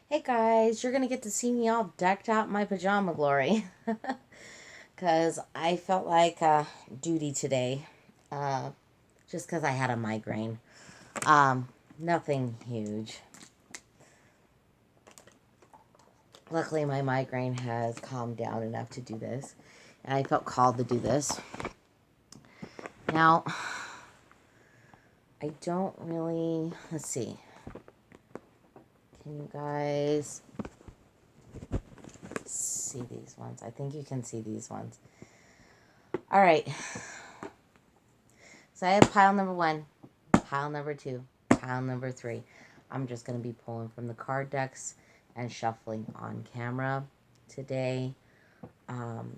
Hey guys, you're gonna get to see me all decked out in my pajama glory. Because I felt like duty today. Uh, just because I had a migraine. Nothing huge. Luckily, my migraine has calmed down enough to do this. And I felt called to do this. Now, I don't really... Let's see. Can you guys see these ones? I think you can see these ones. All right. So I have pile number 1, pile number 2, pile number 3. I'm just going to be pulling from the card decks and shuffling on camera today.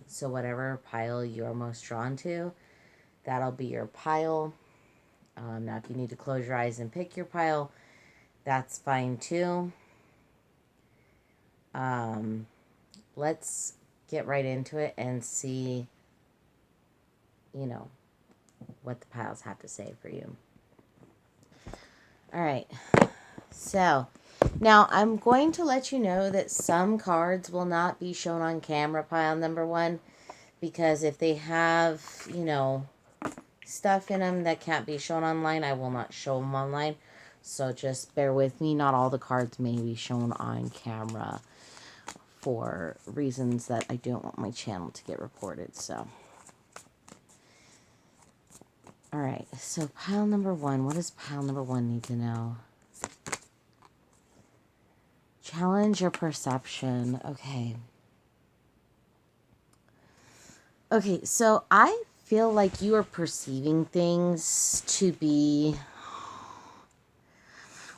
So whatever pile you're most drawn to, that'll be your pile. Now if you need to close your eyes and pick your pile, that's fine too. Let's get right into it and see, what the piles have to say for you. All right. So, now I'm going to let you know that some cards will not be shown on camera, pile number 1, because if they have, stuff in them that can't be shown online, I will not show them online. So just bear with me. Not all the cards may be shown on camera for reasons that I don't want my channel to get reported. So, all right. So pile number 1. What does pile number 1 need to know? Challenge your perception. Okay. Okay, so I feel like you are perceiving things to be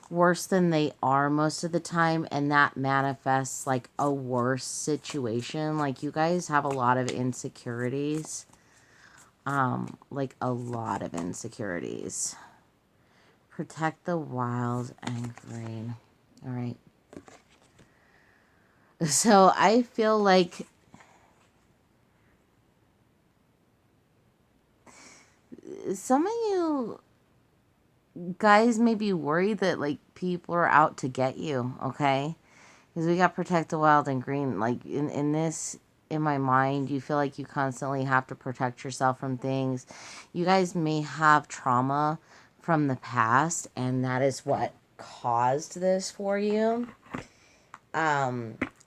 worse than they are most of the time, and that manifests like a worse situation. Like, you guys have a lot of insecurities. Like a lot of insecurities. Protect the wild and green. All right. So I feel like some of you guys may be worried that like people are out to get you, okay? Because we got protect the wild and green. Like in this, in my mind, you feel like you constantly have to protect yourself from things. You guys may have trauma from the past, and that is what caused this for you.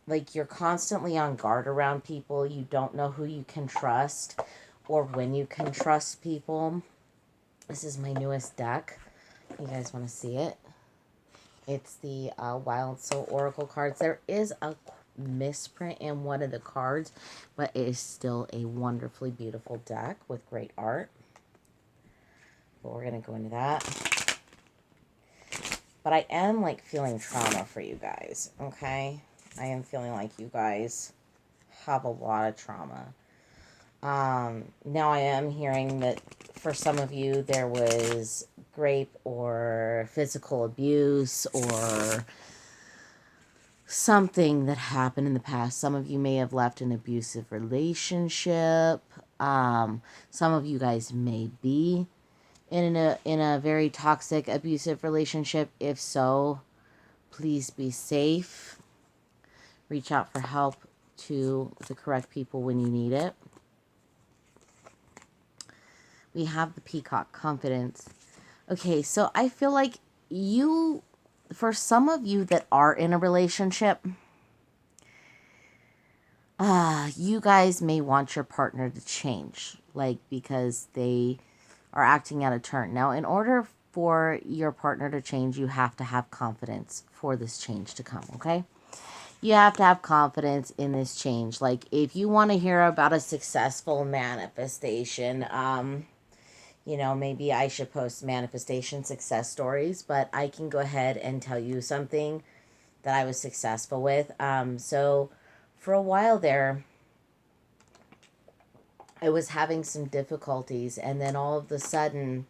Like, you're constantly on guard around people. You don't know who you can trust or when you can trust people. This is my newest deck. You guys want to see it? It's the Wild Soul Oracle cards. There is a misprint in one of the cards, but it is still a wonderfully beautiful deck with great art. But we're going to go into that. But I am, like, feeling trauma for you guys, okay? I am feeling like you guys have a lot of trauma. Now I am hearing that for some of you there was rape or physical abuse or something that happened in the past. Some of you may have left an abusive relationship. Some of you guys may be in a very toxic, abusive relationship. If so, please be safe. Reach out for help to the correct people when you need it. We have the Peacock, confidence. Okay, so I feel like you, for some of you that are in a relationship, you guys may want your partner to change, like, because they are acting out of turn. Now, in order for your partner to change, you have to have confidence for this change to come, okay? You have to have confidence in this change. Like, if you want to hear about a successful manifestation, maybe I should post manifestation success stories, but I can go ahead and tell you something that I was successful with. So for a while there, I was having some difficulties, and then all of a sudden,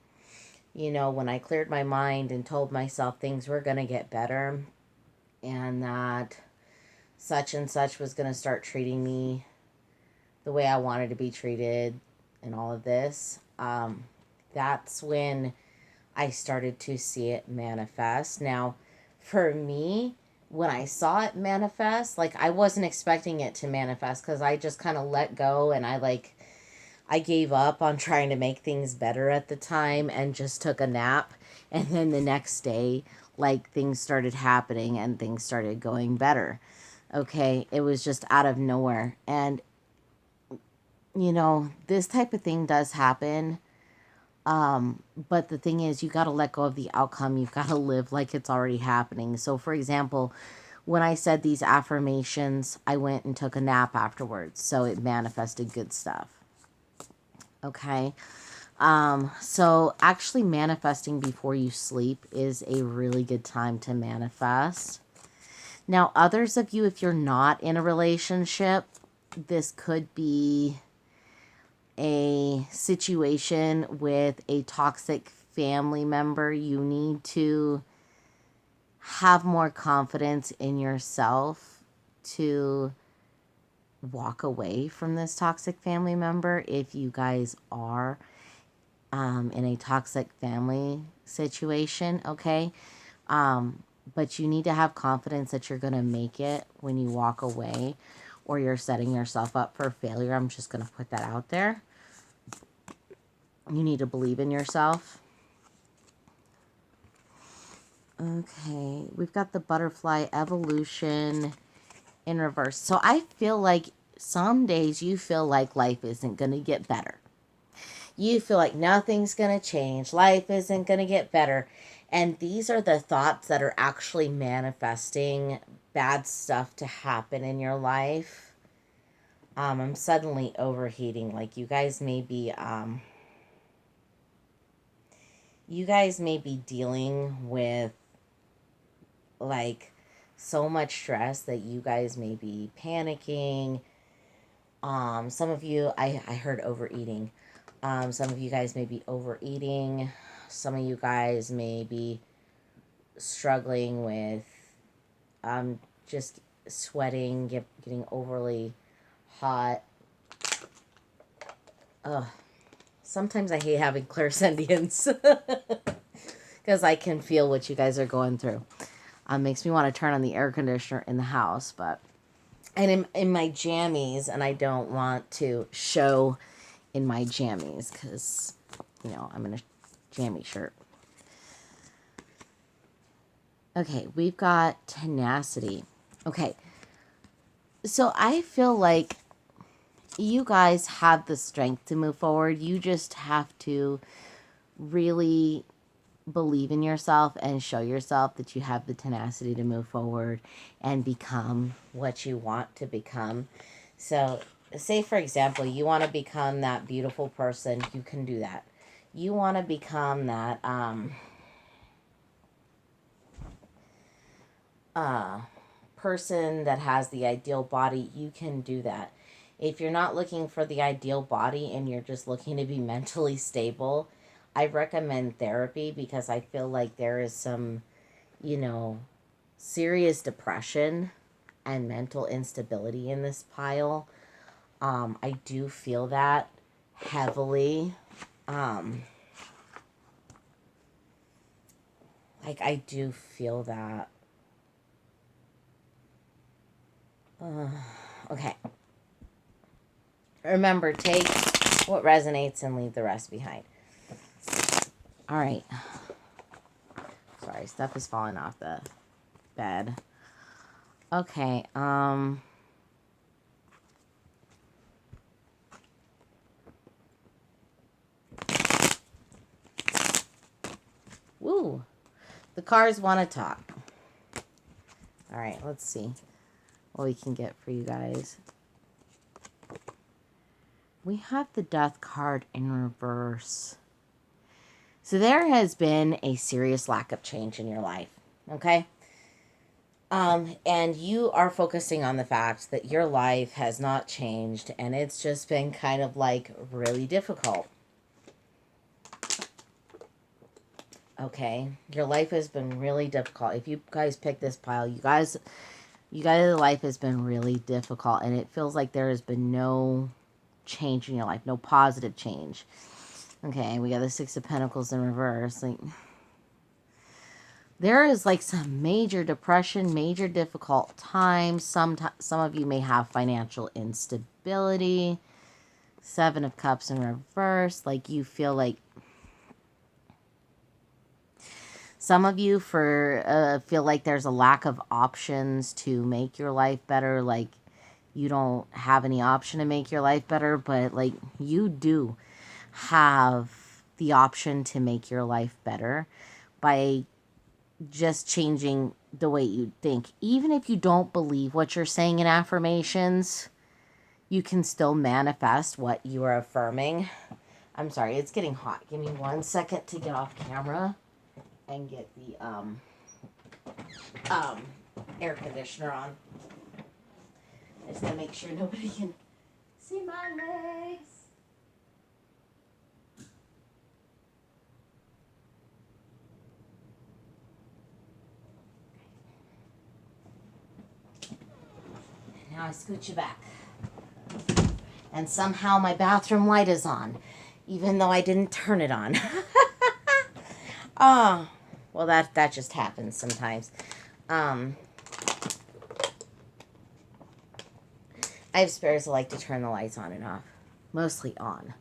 when I cleared my mind and told myself things were going to get better and that such and such was going to start treating me the way I wanted to be treated and all of this, that's when I started to see it manifest. Now, for me, when I saw it manifest, like I wasn't expecting it to manifest because I just kind of let go and I gave up on trying to make things better at the time and just took a nap. And then the next day, like things started happening and things started going better. Okay. It was just out of nowhere. And, you know, this type of thing does happen. But the thing is, you got to let go of the outcome. You've got to live like it's already happening. So, for example, when I said these affirmations, I went and took a nap afterwards. So it manifested good stuff. Okay. So actually manifesting before you sleep is a really good time to manifest. Now, others of you, if you're not in a relationship, this could be a situation with a toxic family member. You need to have more confidence in yourself to walk away from this toxic family member if you guys are in a toxic family situation, okay? But you need to have confidence that you're going to make it when you walk away, or you're setting yourself up for failure. I'm just going to put that out there. You need to believe in yourself. Okay, we've got the butterfly evolution in reverse. So I feel like some days you feel like life isn't going to get better. You feel like nothing's going to change. Life isn't going to get better. And these are the thoughts that are actually manifesting bad stuff to happen in your life. I'm suddenly overheating. Like you guys may be dealing with like so much stress that you guys may be panicking. Some of you, I heard overeating. Some of you guys may be overeating. Some of you guys may be struggling with just sweating, getting overly hot. Ugh. Sometimes I hate having clairsentience because I can feel what you guys are going through. Makes me want to turn on the air conditioner in the house, and in my jammies, and I don't want to show in my jammies because, you know, I'm in a jammy shirt. Okay, we've got tenacity. Okay, so I feel like you guys have the strength to move forward. You just have to really believe in yourself and show yourself that you have the tenacity to move forward and become what you want to become. So say, for example, you want to become that beautiful person. You can do that. You want to become that person that has the ideal body. You can do that. If you're not looking for the ideal body and you're just looking to be mentally stable, I recommend therapy because I feel like there is some, you know, serious depression and mental instability in this pile. I do feel that heavily. Like, I do feel that. Okay. Remember, take what resonates and leave the rest behind. All right. Sorry, stuff is falling off the bed. Okay, woo. The cards want to talk. All right, let's see what we can get for you guys. We have the Death card in reverse. So there has been a serious lack of change in your life, okay? And you are focusing on the fact that your life has not changed and it's just been kind of like really difficult. Okay, your life has been really difficult. If you guys pick this pile, you guys' life has been really difficult and it feels like there has been no change in your life, no positive change. Okay, we got the Six of Pentacles in reverse. Like, There is like some major depression, major difficult times. Some of you may have financial instability. 7 of Cups in reverse. Like you feel like some of you feel like there's a lack of options to make your life better. Like you don't have any option to make your life better, but like you do have the option to make your life better by just changing the way you think. Even if you don't believe what you're saying in affirmations, you can still manifest what you are affirming. I'm sorry, it's getting hot. Give me 1 second to get off camera and get the air conditioner on. Just to make sure nobody can see my legs. Now I scooch you back. And somehow my bathroom light is on, even though I didn't turn it on. Oh, well that just happens sometimes. I have spirits that like to turn the lights on and off. Mostly on.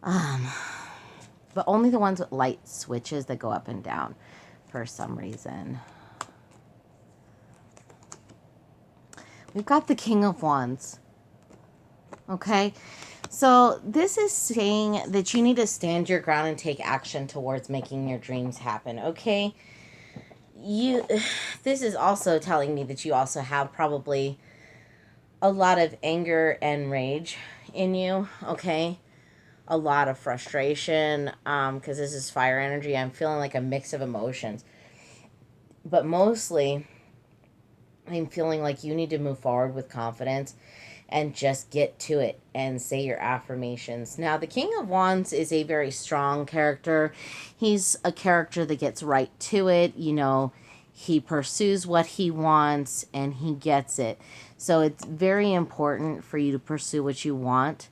But only the ones with light switches that go up and down for some reason. We've got the King of Wands. Okay, so this is saying that you need to stand your ground and take action towards making your dreams happen. Okay, this is also telling me that you also have probably a lot of anger and rage in you. Okay, a lot of frustration, because this is fire energy. I'm feeling like a mix of emotions, but mostly I'm feeling like you need to move forward with confidence and just get to it and say your affirmations. Now, the King of Wands is a very strong character. He's a character that gets right to it. You know, he pursues what he wants and he gets it. So it's very important for you to pursue what you want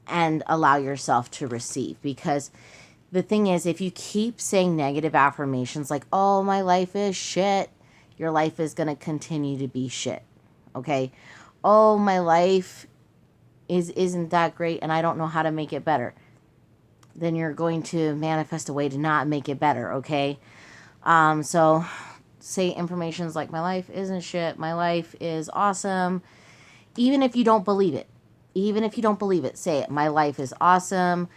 and allow yourself to receive. Because the thing is, if you keep saying negative affirmations like, oh, my life is shit, your life is going to continue to be shit. Okay? Oh, my life isn't that great and I don't know how to make it better. Then you're going to manifest a way to not make it better, okay? So say informations like, my life isn't shit, my life is awesome. Even if you don't believe it. Even if you don't believe it, say it. My life is awesome.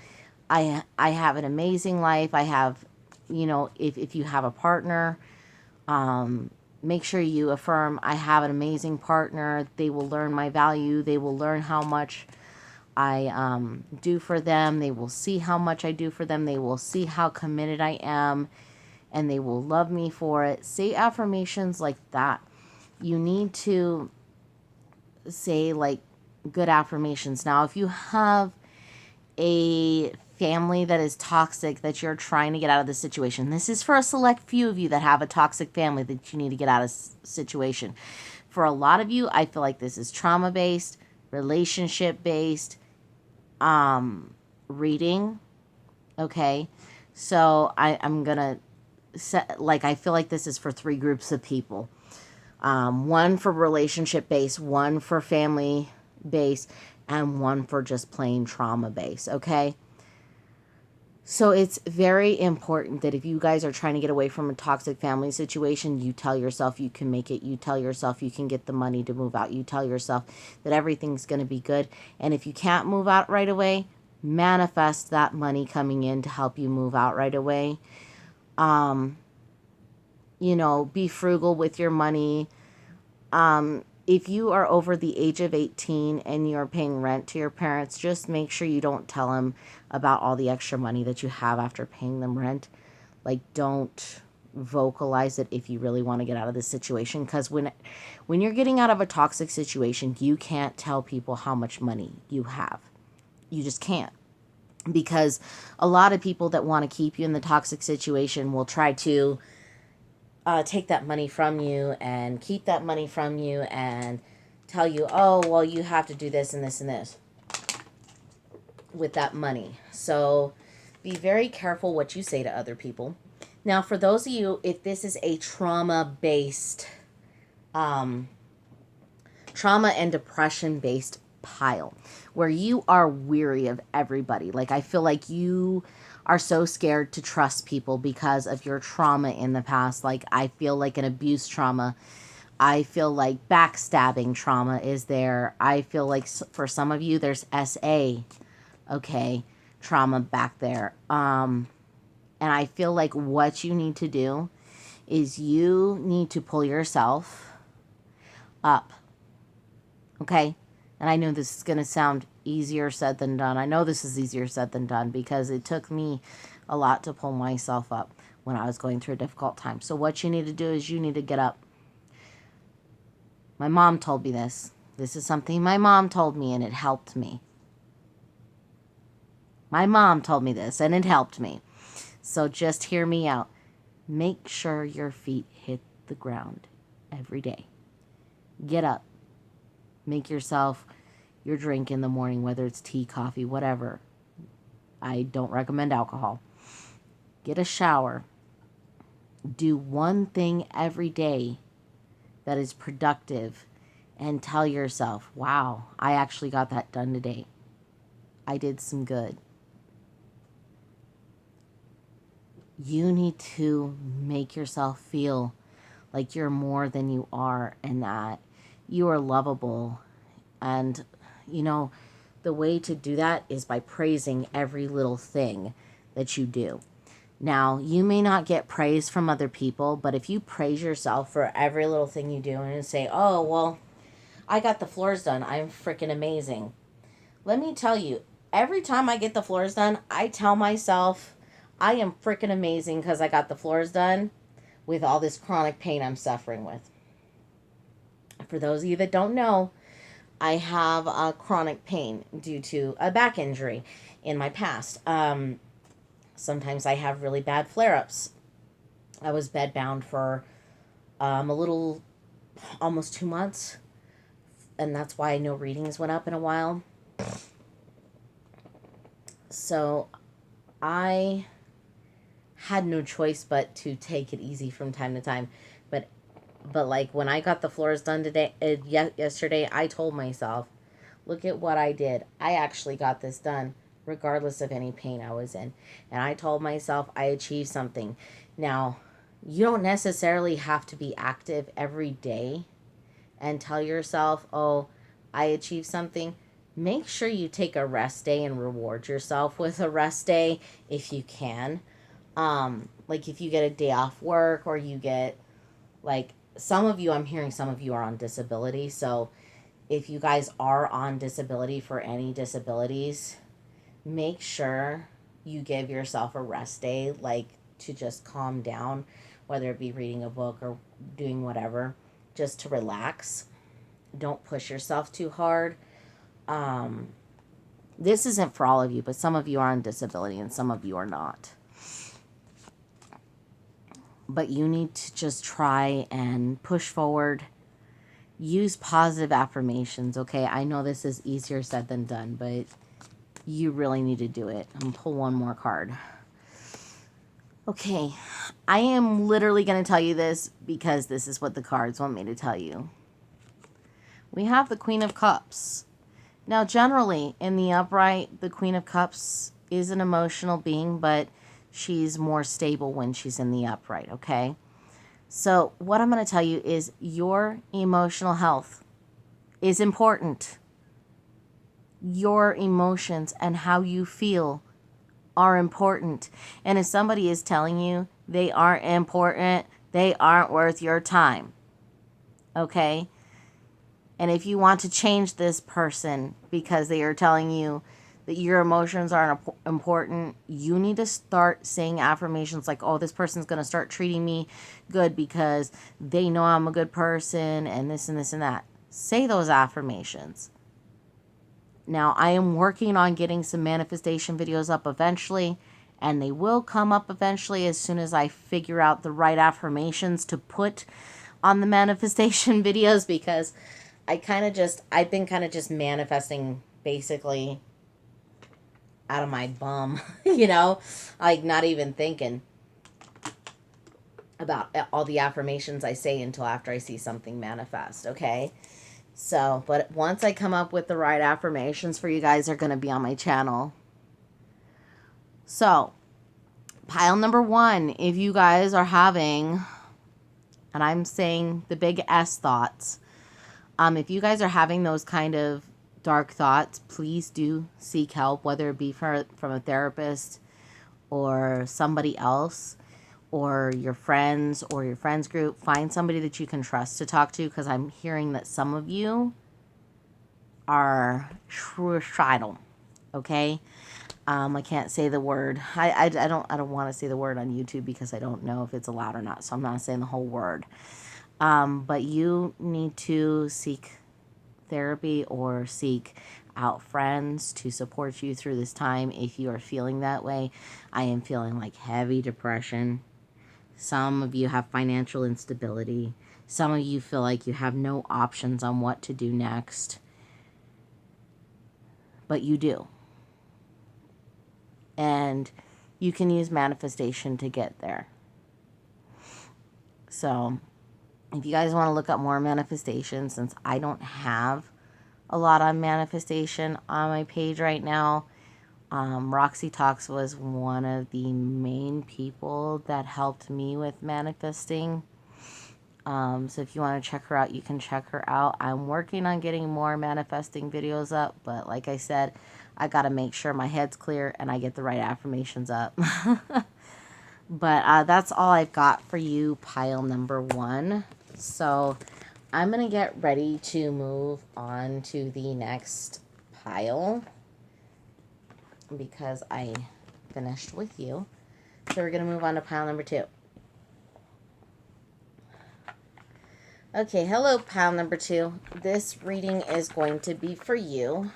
I have an amazing life. I have, you know, if you have a partner, make sure you affirm, I have an amazing partner. They will learn my value. They will learn how much I do for them. They will see how much I do for them. They will see how committed I am. And they will love me for it. Say affirmations like that. You need to say like good affirmations. Now, if you have a family that is toxic that you're trying to get out of the situation. This is for a select few of you that have a toxic family that you need to get out of situation. For a lot of you, I feel like this is trauma-based, relationship-based, reading. Okay, so I'm gonna set, like, I feel like this is for 3 groups of people. One for relationship-based, one for family-based, and one for just plain trauma-based, okay? So it's very important that if you guys are trying to get away from a toxic family situation, you tell yourself you can make it. You tell yourself you can get the money to move out. You tell yourself that everything's going to be good. And if you can't move out right away, manifest that money coming in to help you move out right away. You know, be frugal with your money. If you are over the age of 18 and you're paying rent to your parents, just make sure you don't tell them about all the extra money that you have after paying them rent. Like, don't vocalize it if you really want to get out of this situation. Because when you're getting out of a toxic situation, you can't tell people how much money you have. You just can't. Because a lot of people that want to keep you in the toxic situation will try to take that money from you and keep that money from you and tell you, oh, well, you have to do this and this and this with that money. So be very careful what you say to other people. Now, for those of you, if this is a trauma-based, trauma and depression-based pile, where you are weary of everybody. Like, I feel like you are so scared to trust people because of your trauma in the past. Like, I feel like an abuse trauma. I feel like backstabbing trauma is there. I feel like for some of you, there's SA, okay, trauma back there. And I feel like what you need to do is you need to pull yourself up, okay? And I know this is going to sound easier said than done. I know this is easier said than done because it took me a lot to pull myself up when I was going through a difficult time. So what you need to do is you need to get up. My mom told me this. This is something my mom told me, and it helped me. My mom told me this, and it helped me. So just hear me out. Make sure your feet hit the ground every day. Get up. Make yourself your drink in the morning, whether it's tea, coffee, whatever. I don't recommend alcohol. Get a shower. Do one thing every day that is productive and tell yourself, wow, I actually got that done today. I did some good. You need to make yourself feel like you're more than you are and that you are lovable. And, you know, the way to do that is by praising every little thing that you do. Now, you may not get praise from other people, but if you praise yourself for every little thing you do and say, oh, well, I got the floors done, I'm freaking amazing. Let me tell you, every time I get the floors done, I tell myself I am freaking amazing because I got the floors done with all this chronic pain I'm suffering with. For those of you that don't know, I have a chronic pain due to a back injury in my past. Sometimes I have really bad flare-ups. I was bedbound for almost 2 months. And that's why no readings went up in a while. So I had no choice but to take it easy from time to time. But like when I got the floors done yesterday, I told myself, look at what I did. I actually got this done regardless of any pain I was in. And I told myself I achieved something. Now, you don't necessarily have to be active every day and tell yourself, oh, I achieved something. Make sure you take a rest day and reward yourself with a rest day if you can. Like if you get a day off work or you get, like, some of you, I'm hearing some of you are on disability. So if you guys are on disability for any disabilities, make sure you give yourself a rest day, like to just calm down, whether it be reading a book or doing whatever, just to relax. Don't push yourself too hard. This isn't for all of you, but some of you are on disability and some of you are not. But you need to just try and push forward. Use positive affirmations, okay? I know this is easier said than done, but you really need to do it. I'm going to pull one more card. Okay, I am literally going to tell you this because this is what the cards want me to tell you. We have the Queen of Cups. Now, generally, in the upright, the Queen of Cups is an emotional being, but she's more stable when she's in the upright, okay? So what I'm going to tell you is your emotional health is important. Your emotions and how you feel are important. And if somebody is telling you they aren't important, they aren't worth your time, okay? And if you want to change this person because they are telling you that your emotions aren't important, you need to start saying affirmations like, oh, this person's going to start treating me good because they know I'm a good person and this and this and that. Say those affirmations. Now, I am working on getting some manifestation videos up eventually, and they will come up eventually as soon as I figure out the right affirmations to put on the manifestation videos, because I've been kind of just manifesting basically out of my bum, you know, like not even thinking. about all the affirmations I say until after I see something manifest, okay? So, but once I come up with the right affirmations for you guys, they're going to be on my channel. So, pile number 1, if you guys are having, and I'm saying the big S thoughts, if you guys are having those kind of dark thoughts, please do seek help, whether it be from a therapist or somebody else, or your friends or your friends group. Find somebody that you can trust to talk to, because I'm hearing that some of you are suicidal. Okay, I can't say the word. I don't want to say the word on YouTube because I don't know if it's allowed or not, so I'm not saying the whole word. But you need to seek therapy or seek out friends to support you through this time if you are feeling that way. I am feeling like heavy depression. Some of you have financial instability. Some of you feel like you have no options on what to do next. But you do. And you can use manifestation to get there. So, if you guys want to look up more manifestation, since I don't have a lot on manifestation on my page right now, Roxy Talks was one of the main people that helped me with manifesting. So if you want to check her out, you can check her out. I'm working on getting more manifesting videos up, but like I said, I got to make sure my head's clear and I get the right affirmations up. But that's all I've got for you, pile number 1. So I'm going to get ready to move on to the next pile, because I finished with you. So we're going to move on to pile number 2. Okay, hello, pile number 2. This reading is going to be for you.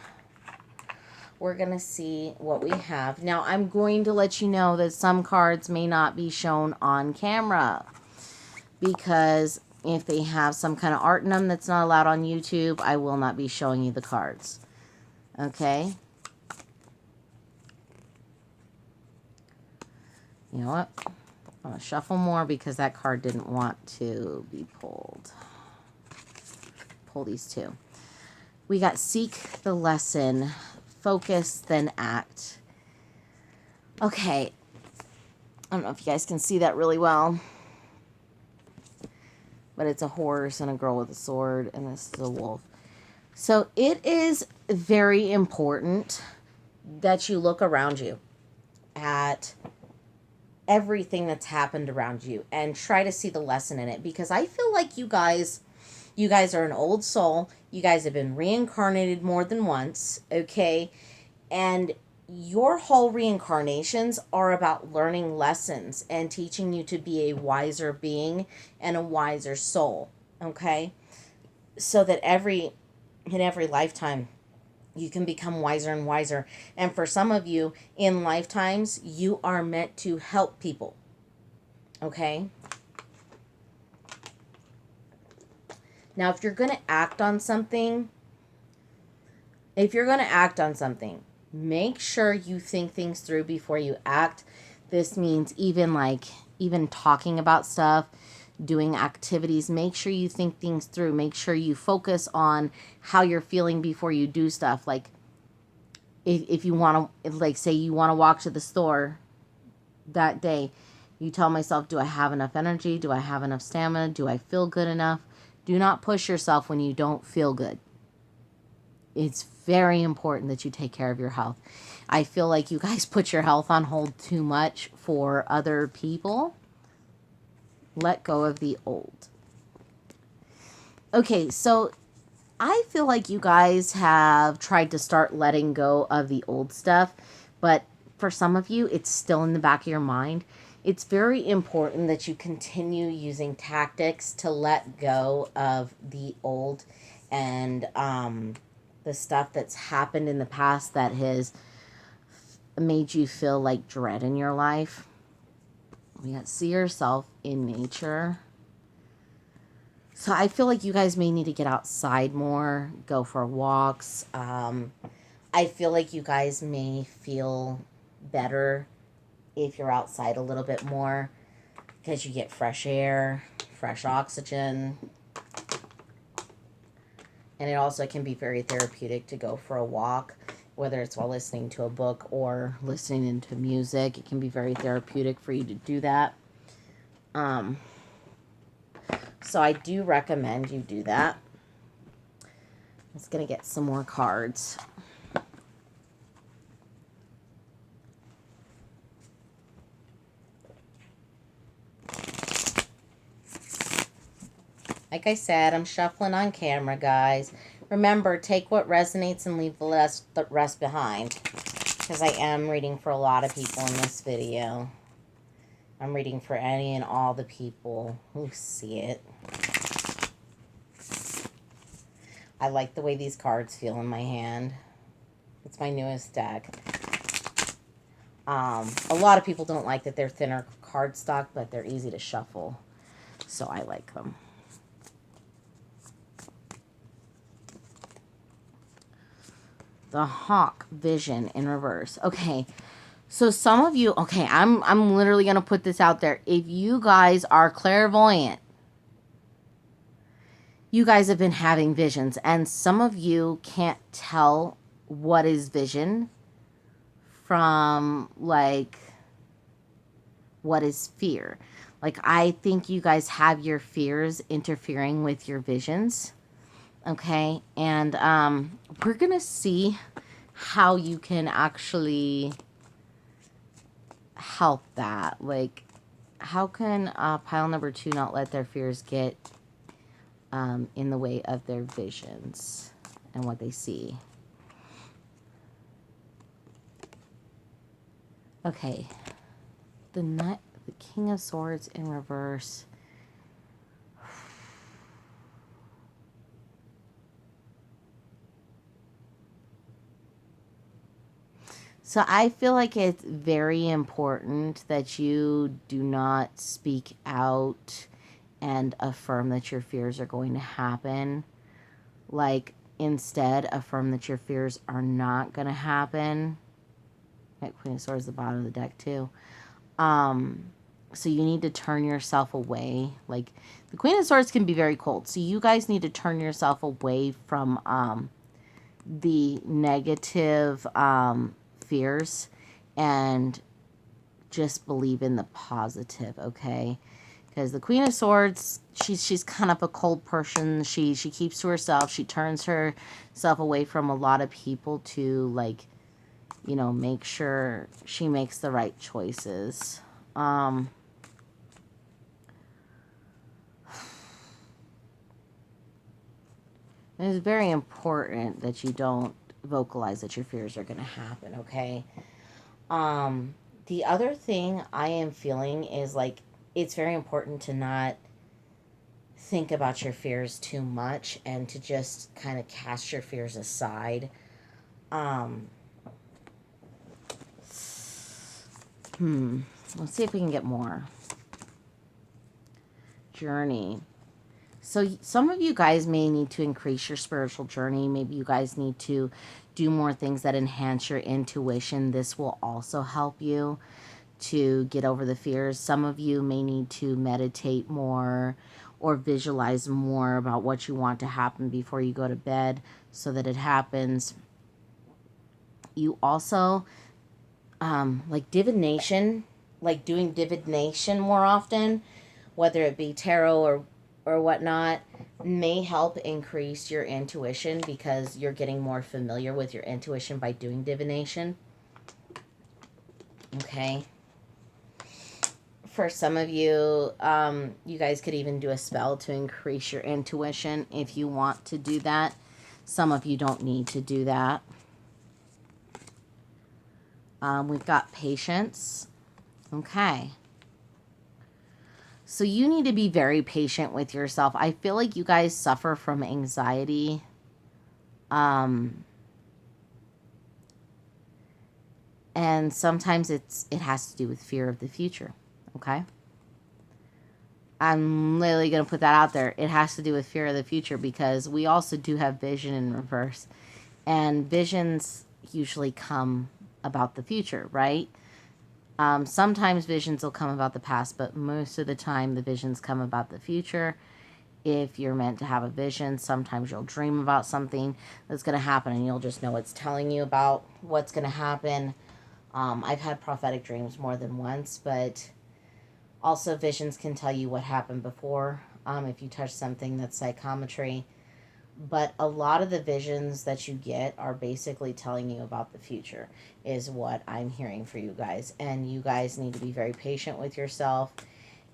We're going to see what we have. Now, I'm going to let you know that some cards may not be shown on camera, because if they have some kind of art in them that's not allowed on YouTube, I will not be showing you the cards. Okay? You know what? I'm going to shuffle more because that card didn't want to be pulled. Pull these 2. We got seek the lesson, focus, then act. Okay. I don't know if you guys can see that really well, but it's a horse and a girl with a sword, and this is a wolf. So it is very important that you look around you at everything that's happened around you and try to see the lesson in it, because I feel like you guys are an old soul. You guys have been reincarnated more than once, okay? And your whole reincarnations are about learning lessons and teaching you to be a wiser being and a wiser soul, okay? So that in every lifetime, you can become wiser and wiser. And for some of you, in lifetimes, you are meant to help people. Okay? Now, if you're going to act on something, make sure you think things through before you act. This means even talking about stuff, doing activities. Make sure you think things through. Make sure you focus on how you're feeling before you do stuff. Like if you want to, like say you want to walk to the store that day, you tell myself, do I have enough energy? Do I have enough stamina? Do I feel good enough? Do not push yourself when you don't feel good. It's very important that you take care of your health. I feel like you guys put your health on hold too much for other people. Let go of the old. Okay, so I feel like you guys have tried to start letting go of the old stuff, but for some of you, it's still in the back of your mind. It's very important that you continue using tactics to let go of the old and the stuff that's happened in the past that has made you feel like dread in your life. We got see yourself in nature. So I feel like you guys may need to get outside more, go for walks. I feel like you guys may feel better if you're outside a little bit more. because you get fresh air, fresh oxygen. And it also can be very therapeutic to go for a walk, whether it's while listening to a book or listening into music. It can be very therapeutic for you to do that. So I do recommend you do that. I'm just going to get some more cards. Like I said, I'm shuffling on camera, guys. Remember, take what resonates and leave the rest behind. Because I am reading for a lot of people in this video. I'm reading for any and all the people who see it. I like the way these cards feel in my hand. It's my newest deck. A lot of people don't like that they're thinner cardstock, but they're easy to shuffle. So I like them. The Hawk Vision in reverse. Okay, so some of you, okay, I'm literally going to put this out there. If you guys are clairvoyant, you guys have been having visions, and some of you can't tell what is vision from, like, what is fear. Like, I think you guys have your fears interfering with your visions. Okay, and we're going to see how you can actually help that. Like, how can pile number 2 not let their fears get in the way of their visions and what they see? Okay, the King of Swords in reverse. So I feel like it's very important that you do not speak out and affirm that your fears are going to happen. Like, instead, affirm that your fears are not going to happen. That Queen of Swords is the bottom of the deck, too. So you need to turn yourself away. Like, the Queen of Swords can be very cold. So you guys need to turn yourself away from the negative fears and just believe in the positive, okay? Because the Queen of Swords, she's kind of a cold person. She keeps to herself. She turns herself away from a lot of people to, like, you know, make sure she makes the right choices. It's very important that you don't vocalize that your fears are going to happen, okay? The other thing I am feeling is, like, it's very important to not think about your fears too much and to just kind of cast your fears aside. Let's see if we can get more. Journey. So some of you guys may need to increase your spiritual journey. Maybe you guys need to do more things that enhance your intuition. This will also help you to get over the fears. Some of you may need to meditate more or visualize more about what you want to happen before you go to bed so that it happens. You also, like divination, like doing divination more often, whether it be tarot or whatnot, may help increase your intuition because you're getting more familiar with your intuition by doing divination. Okay. For some of you, you guys could even do a spell to increase your intuition if you want to do that. Some of you don't need to do that. We've got patience. Okay. So you need to be very patient with yourself. I feel like you guys suffer from anxiety. And sometimes it has to do with fear of the future. Okay? I'm literally going to put that out there. It has to do with fear of the future because we also do have vision in reverse. And visions usually come about the future, right? Sometimes visions will come about the past, but most of the time the visions come about the future. If you're meant to have a vision, sometimes you'll dream about something that's going to happen and you'll just know it's telling you about what's going to happen. I've had prophetic dreams more than once, but also visions can tell you what happened before if you touch something that's psychometry. But a lot of the visions that you get are basically telling you about the future, is what I'm hearing for you guys. And you guys need to be very patient with yourself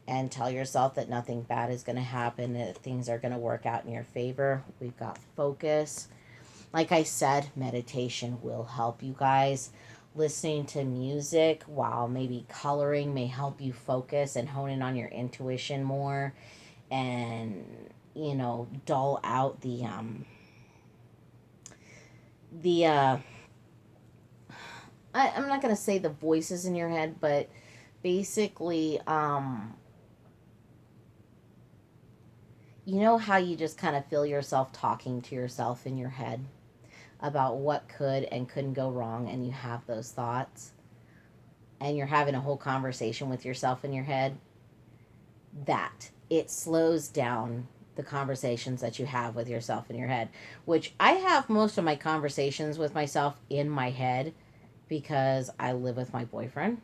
and tell yourself that nothing bad is going to happen, that things are going to work out in your favor. We've got focus. Like I said, meditation will help you guys. Listening to music while maybe coloring may help you focus and hone in on your intuition more, and dull out I'm not going to say the voices in your head, but basically you know how you just kind of feel yourself talking to yourself in your head about what could and couldn't go wrong, and you have those thoughts and you're having a whole conversation with yourself in your head? That it slows down the conversations that you have with yourself in your head, which I have most of my conversations with myself in my head because I live with my boyfriend,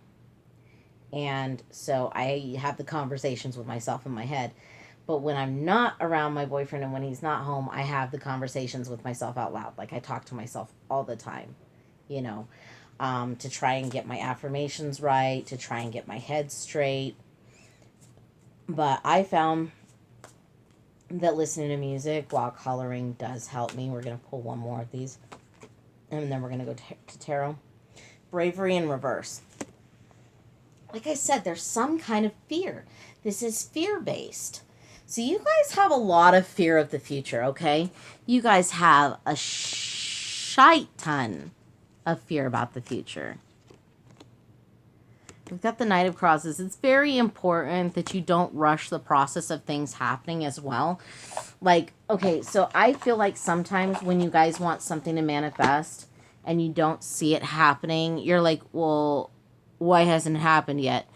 and so I have the conversations with myself in my head. But when I'm not around my boyfriend and when he's not home, I have the conversations with myself out loud. Like I talk to myself all the time, to try and get my affirmations right, to try and get my head straight. But I found that listening to music while coloring does help me. We're going to pull one more of these, and then we're going to go to tarot. Bravery in reverse. Like I said, there's some kind of fear. This is fear-based. So you guys have a lot of fear of the future, okay? You guys have a shite ton of fear about the future. We've got the Knight of Crosses. It's very important that you don't rush the process of things happening as well. Like, okay, so I feel like sometimes when you guys want something to manifest and you don't see it happening, you're like, well, why hasn't it happened yet?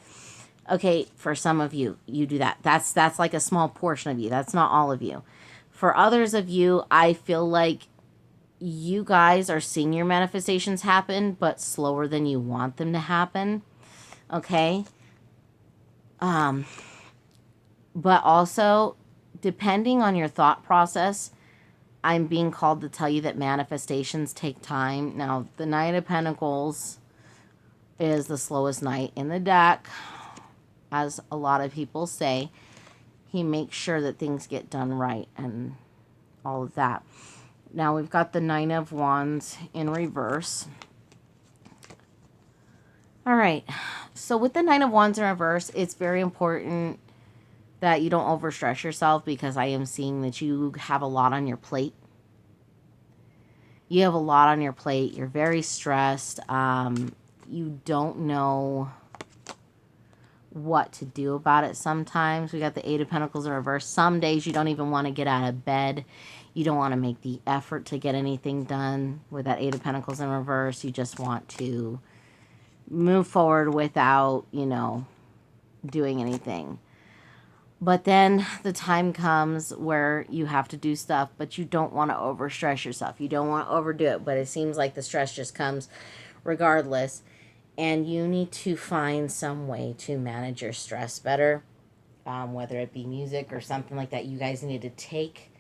Okay, for some of you, you do that. That's like a small portion of you. That's not all of you. For others of you, I feel like you guys are seeing your manifestations happen, but slower than you want them to happen. Okay? But also, depending on your thought process, I'm being called to tell you that manifestations take time. Now, the Knight of Pentacles is the slowest knight in the deck. As a lot of people say, he makes sure that things get done right and all of that. Now we've got the Nine of Wands in reverse. All right. So with the Nine of Wands in reverse, it's very important that you don't overstress yourself, because I am seeing that you have a lot on your plate. You have a lot on your plate. You're very stressed. You don't know what to do about it sometimes. We got the Eight of Pentacles in reverse. Some days you don't even want to get out of bed. You don't want to make the effort to get anything done with that Eight of Pentacles in reverse. You just want to move forward without, doing anything. But then the time comes where you have to do stuff, but you don't want to overstress yourself. You don't want to overdo it, but it seems like the stress just comes regardless. And you need to find some way to manage your stress better, whether it be music or something like that. You guys need to take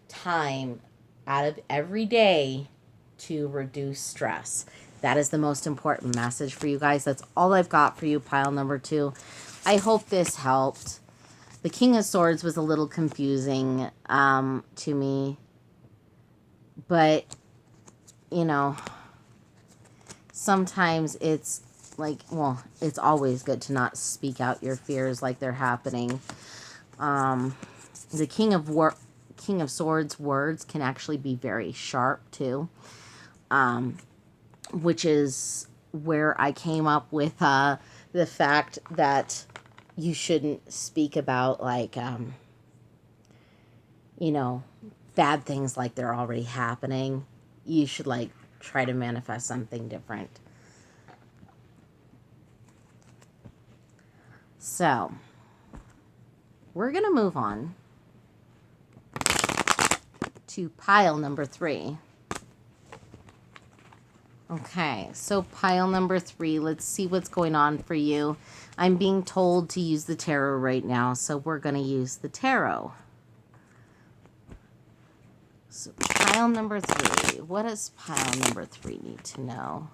time out of every day to reduce stress. That is the most important message for you guys. That's all I've got for you, pile number 2. I hope this helped. The King of Swords was a little confusing to me. But, sometimes it's like, well, it's always good to not speak out your fears like they're happening. The King of Swords words can actually be very sharp too, which is where I came up with the fact that you shouldn't speak about like, bad things like they're already happening. You should like try to manifest something different. So, we're going to move on to pile number 3. Okay, so pile number 3, let's see what's going on for you. I'm being told to use the tarot right now, so we're going to use the tarot. So pile number 3, what does pile number 3 need to know?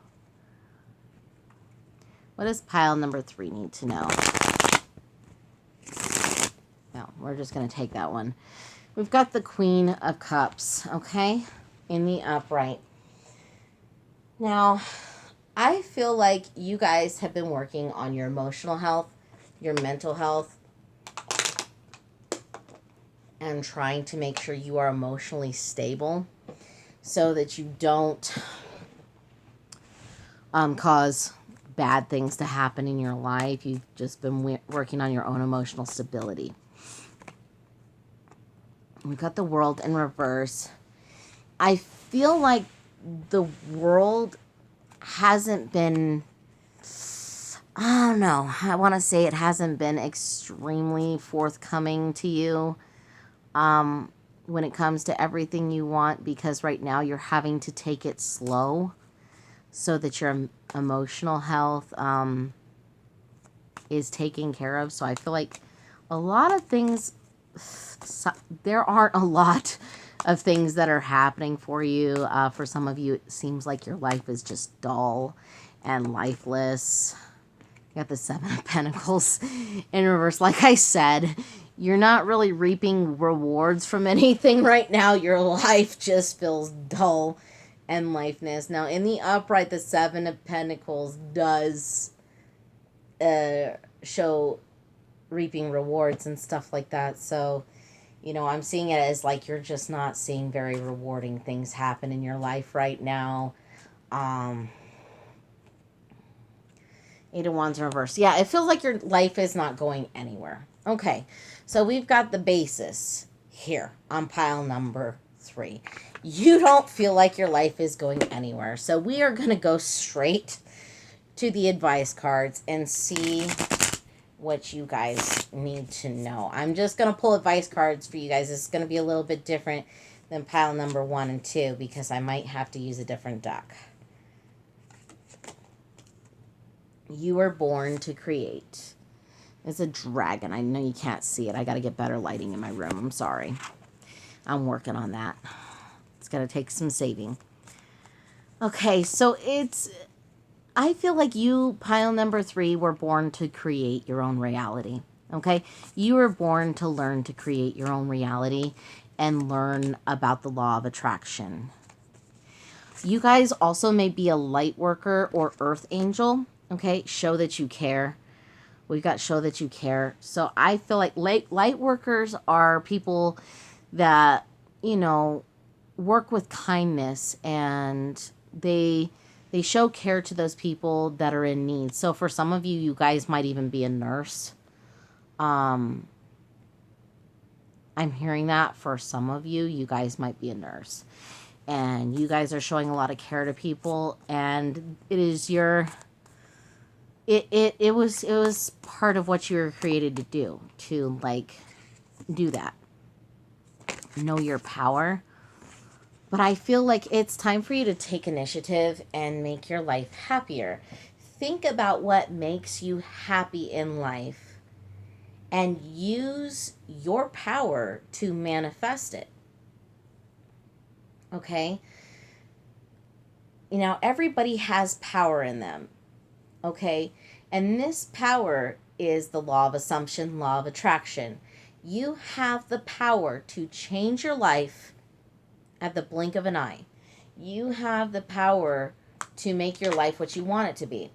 What does pile number 3 need to know? No, we're just going to take that one. We've got the Queen of Cups, okay, in the upright. Now, I feel like you guys have been working on your emotional health, your mental health, and trying to make sure you are emotionally stable so that you don't cause bad things to happen in your life. You've just been working on your own emotional stability. We've got the World in reverse. I feel like the world hasn't been, I don't know, I want to say it hasn't been extremely forthcoming to you when it comes to everything you want, because right now you're having to take it slow so that your emotional health is taken care of. So I feel like a lot of things, there aren't a lot of things that are happening for you. For some of you, it seems like your life is just dull and lifeless. You got the 7 of Pentacles in reverse. Like I said, you're not really reaping rewards from anything right now. Your life just feels dull and lifeless. Now, in the upright, the 7 of Pentacles does show reaping rewards and stuff like that. So, you know, I'm seeing it as like you're just not seeing very rewarding things happen in your life right now. 8 of Wands in reverse. Yeah, it feels like your life is not going anywhere. Okay, so we've got the basis here on pile number 3. You don't feel like your life is going anywhere. So we are going to go straight to the advice cards and see what you guys need to know. I'm just going to pull advice cards for you guys. It's going to be a little bit different than pile number 1 and 2 because I might have to use a different deck. You were born to create. It's a dragon. I know you can't see it. I got to get better lighting in my room. I'm sorry. I'm working on that. It's going to take some saving. Okay, so I feel like you, pile number 3, were born to create your own reality. Okay? You were born to learn to create your own reality and learn about the law of attraction. You guys also may be a light worker or earth angel. Okay? Show that you care. We've got show that you care. So I feel like light workers are people that, you know, work with kindness, and they show care to those people that are in need. So for some of you, you guys might even be a nurse. I'm hearing that for some of you, you guys might be a nurse. And you guys are showing a lot of care to people, and it is your... It was part of what you were created to do, to like do that. Know your power. But I feel like it's time for you to take initiative and make your life happier. Think about what makes you happy in life and use your power to manifest it. Okay? You know, everybody has power in them. Okay? And this power is the law of assumption, law of attraction. You have the power to change your life at the blink of an eye. You have the power to make your life what you want it to be.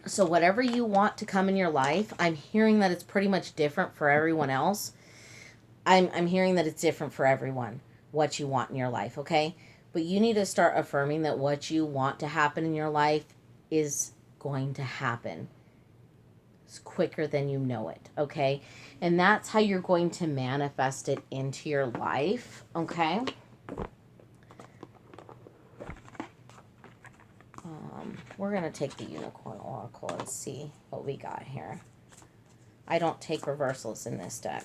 So whatever you want to come in your life, I'm hearing that it's pretty much different for everyone else. I'm hearing that it's different for everyone, what you want in your life, okay? But you need to start affirming that what you want to happen in your life is going to happen. It's quicker than you know it, okay? And that's how you're going to manifest it into your life, okay? We're going to take the Unicorn Oracle and see what we got here. I don't take reversals in this deck.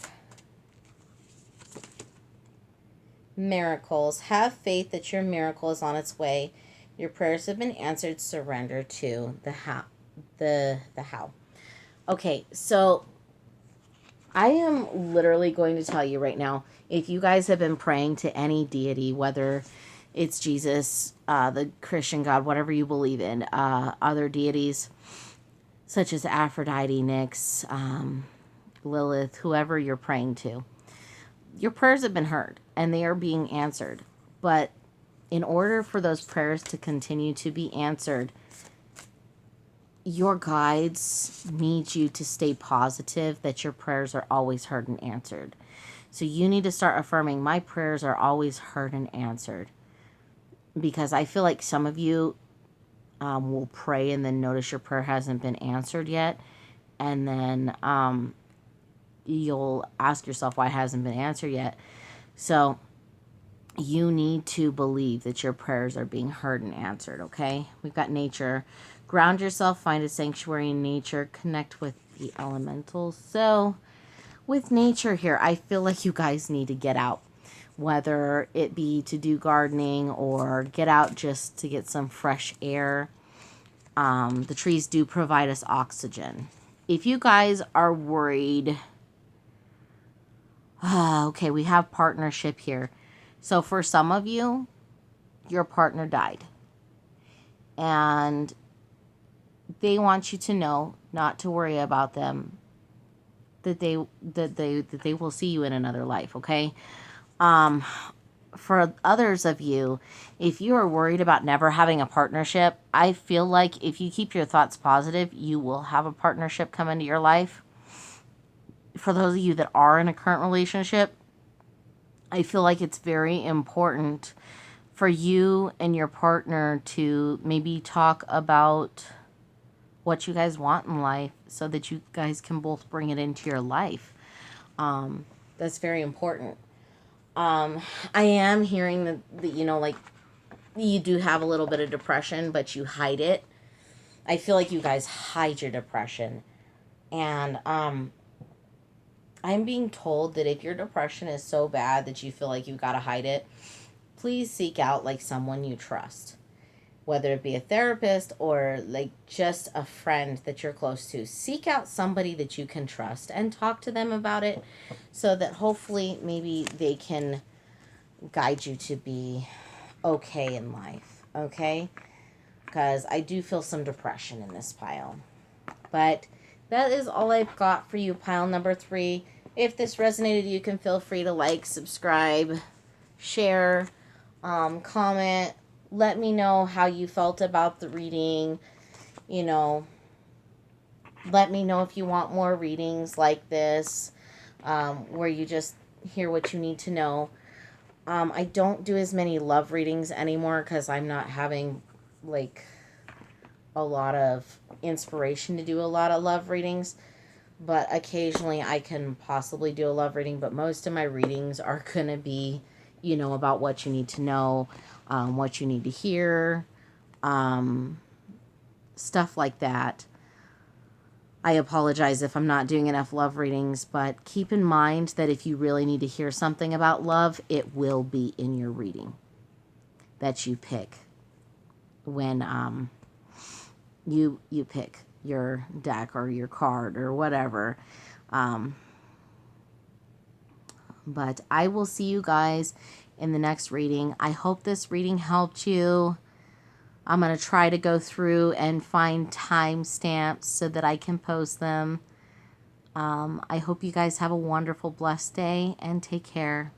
Miracles. Have faith that your miracle is on its way. Your prayers have been answered. Surrender to the how. The how. Okay, so I am literally going to tell you right now, if you guys have been praying to any deity, whether it's Jesus, the Christian God, whatever you believe in, other deities such as Aphrodite, Nyx, Lilith, whoever you're praying to, your prayers have been heard and they are being answered. But in order for those prayers to continue to be answered, your guides need you to stay positive that your prayers are always heard and answered. So you need to start affirming, my prayers are always heard and answered. Because I feel like some of you will pray and then notice your prayer hasn't been answered yet. And then you'll ask yourself why it hasn't been answered yet. So you need to believe that your prayers are being heard and answered, okay? We've got nature. Ground yourself, find a sanctuary in nature, connect with the elementals. So with nature here, I feel like you guys need to get out, whether it be to do gardening or get out just to get some fresh air. The trees do provide us oxygen. If you guys are worried, okay, we have partnership here. So for some of you, your partner died. And they want you to know not to worry about them, that they will see you in another life, okay? For others of you, if you are worried about never having a partnership, I feel like if you keep your thoughts positive, you will have a partnership come into your life. For those of you that are in a current relationship, I feel like it's very important for you and your partner to maybe talk about what you guys want in life so that you guys can both bring it into your life. That's very important. I am hearing that, you know, like, you do have a little bit of depression, but you hide it. I feel like you guys hide your depression. And I'm being told that if your depression is so bad that you feel like you gotta hide it, please seek out, like, someone you trust. Whether it be a therapist or, like, just a friend that you're close to. Seek out somebody that you can trust and talk to them about it so that hopefully maybe they can guide you to be okay in life, okay? Because I do feel some depression in this pile. But that is all I've got for you, pile number 3. If this resonated, you can feel free to like, subscribe, share, comment. Let me know how you felt about the reading. You know, let me know if you want more readings like this, where you just hear what you need to know. I don't do as many love readings anymore because I'm not having, like, a lot of inspiration to do a lot of love readings. But occasionally I can possibly do a love reading. But most of my readings are going to be, you know, about what you need to know, what you need to hear, stuff like that. I apologize if I'm not doing enough love readings, but keep in mind that if you really need to hear something about love, it will be in your reading that you pick when you pick your deck or your card or whatever. But I will see you guys in the next reading. I hope this reading helped you. I'm going to try to go through and find timestamps so that I can post them. I hope you guys have a wonderful, blessed day and take care.